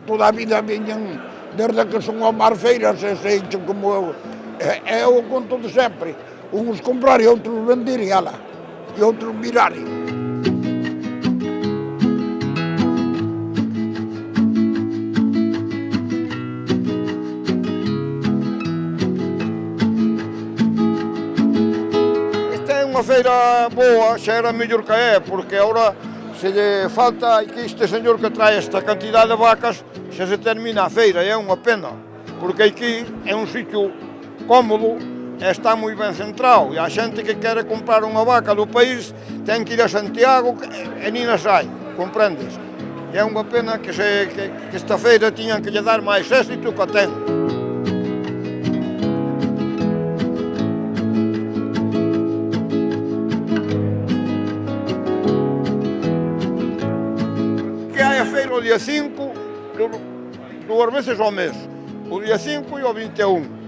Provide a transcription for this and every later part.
toda a vida viñan, desde que son ao mar feiras, e se enchen como eu. É o conto de sempre. Uns comprar e outros vender e ala. E outros virarem. Esta é unha feira boa, xa era mellor que é, porque agora se lle falta que este señor que trae esta cantidad de vacas xa se termina a feira e é unha pena, porque aquí é un sitio cómodo e está moi ben centrado e a xente que quere comprar unha vaca do país ten que ir a Santiago e nin a sai, comprendes? E é unha pena que esta feira tiñan que lle dar máis éxito que a ten. Que hai a feira o día 5, dúas veces ao mes, o día 5 e o 21.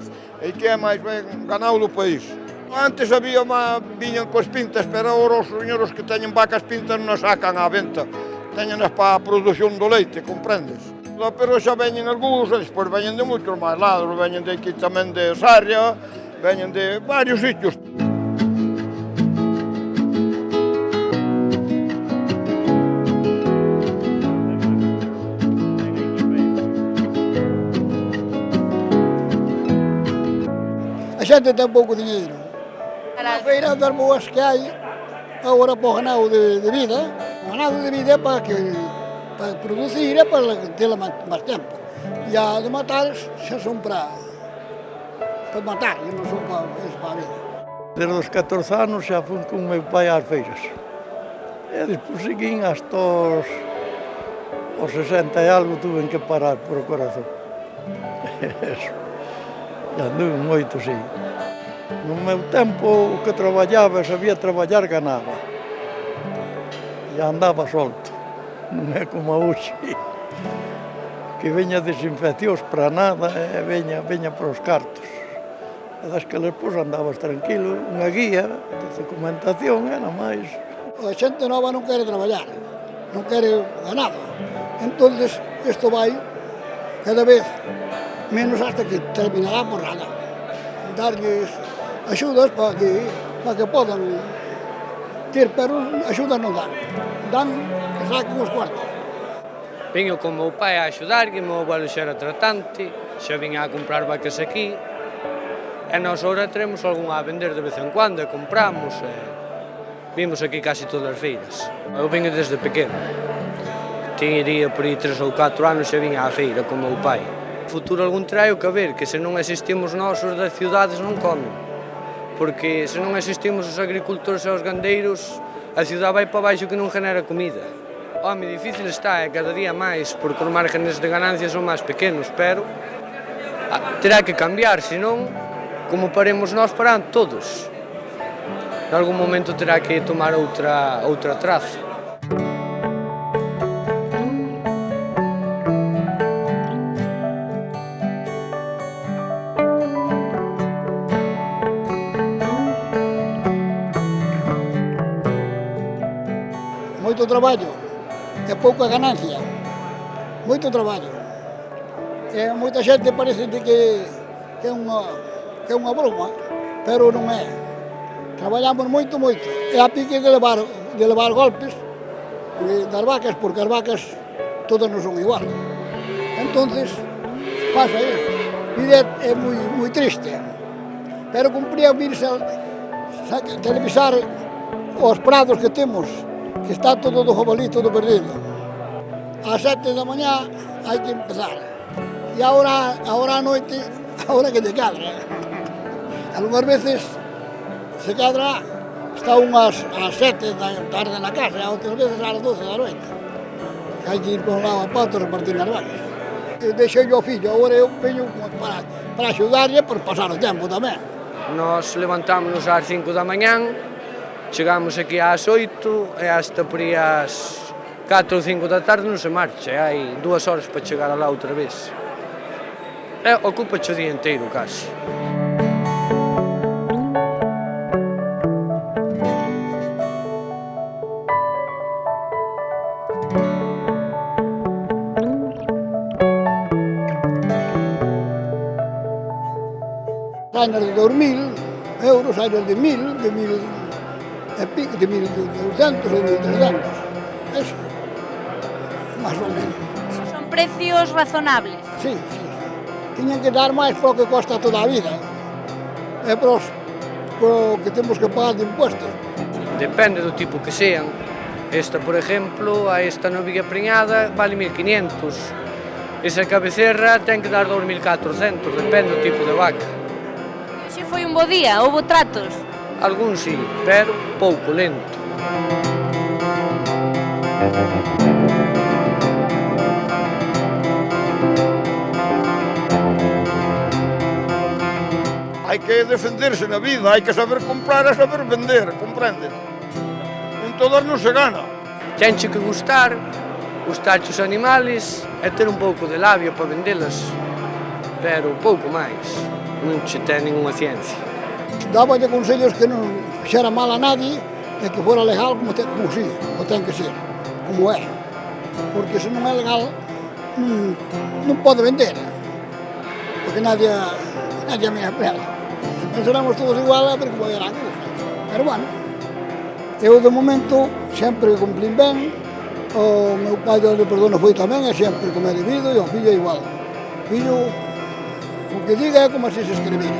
E que é máis ben ganado do país. Antes viñan coas pintas, pero agora os señores que teñen vacas pintas non as sacan á venta. Teñenas para a produción do leite, comprendes? Pero xa veñen algúns, e despois veñen de moitos máis lados, veñen de aquí tamén de Sarria, veñen de varios sitios. A xente ten pouco dinheiro. A feira das boas que hai agora para o ganado de vida. O ganado de vida é para producir, é para ter máis tempo. E a de matar xa son para matar, e non son para a vida. Desde os 14 anos xa fui con meu pai ás feiras. E despois seguín hasta os 60 e algo tuve que parar por o corazón. E anduve moito, sí. No meu tempo, o que traballaba, sabía traballar, ganaba. E andaba solto. Non é como hoxe, que veña desinfeccións para nada e veña para os cartos. E das que despois andabas tranquilo, unha guía de documentación, era máis. A xente nova non quere traballar, non quere ganado. Entonces, isto vai cada vez menos hasta que terminará por nada. Darlles axudas para que podan ter, pero axudas non dan. Dan que saquen os cuartos. Viño con meu pai a axudarlle, meu abuelo xa era tratante, xa viña a comprar vacas aquí, e nós agora teremos algunha a vender de vez en cuando, e compramos, e vimos aquí casi todas as feiras. Eu viño desde pequeno, iría por aí 3 ou 4 anos e viña á feira con meu pai. Futuro algún traio que ver, que se non existimos nós, os das cidades non comen. Porque se non existimos os agricultores e os gandeiros, a cidade vai para baixo que non genera comida. Home, difícil está, e cada día máis, porque os márgenes de ganancia son máis pequenos, pero terá que cambiar, senón, como paremos nós, paran todos. En algún momento terá que tomar outra traza. Moito traballo e pouca ganancia, moito traballo. E moita xente parece que é unha broma, pero non é. Traballamos moito, e a pique de levar golpes das vacas, porque as vacas todas non son igual. Entonces, pasa isto. Vida é moi triste, pero cumpría virse televisar os prados que temos, que está todo do jabalí, todo perdido. Ás 7 da mañá hai que empezar. E agora a noite, agora que te cadra. Algunhas veces se cadra, está unhas ás 7 da tarde na casa, e outras veces ás 12 da noite. Hai que ir por un lado a pato a repartir nas vacas. Deixei o fillo, agora eu veño para axudarlle por pasar o tempo tamén. Nos levantámonos ás 5 da mañán, chegamos aquí ás 8 e hasta por aí ás 4 ou 5 da tarde non se marcha, hai 2 horas para chegar alá outra vez. E ocupa-che o día inteiro, casi. Hainas de 2.000 euros, hainas de 1.000, de 1.000 e pico, de 1.200, de 1.300. Eso, máis ou menos. Son precios razonables. Sí, sí. Tiñan que dar máis para o que costa toda a vida. É para o que temos que pagar de impuestos. Depende do tipo que sean. Esta, por exemplo, a esta noviga preñada vale 1.500. Esa cabeceira ten que dar 2.400, depende do tipo de vaca. Hoxe foi un bo día, houbo tratos. Algún sí, pero pouco lento. Hai que defenderse na vida, hai que saber comprar e saber vender, comprendes? En todas non se gana. Tenche que gustarche os animales e ter un pouco de labio para vendelas, pero pouco máis, non che ten ninguna ciencia. Dáballe consellos que non fixera mal a nadie e que fora legal como ten que ser, como é. Porque se non é legal, non pode vender, porque nadie me aprenda. Pensaremos todos igual a ver como era a cousa. Pero bueno, eu de momento sempre cumplín ben, o meu pai de perdono foi tamén, e sempre como é debido, e o fillo igual. O fillo, o que diga é como se escribira.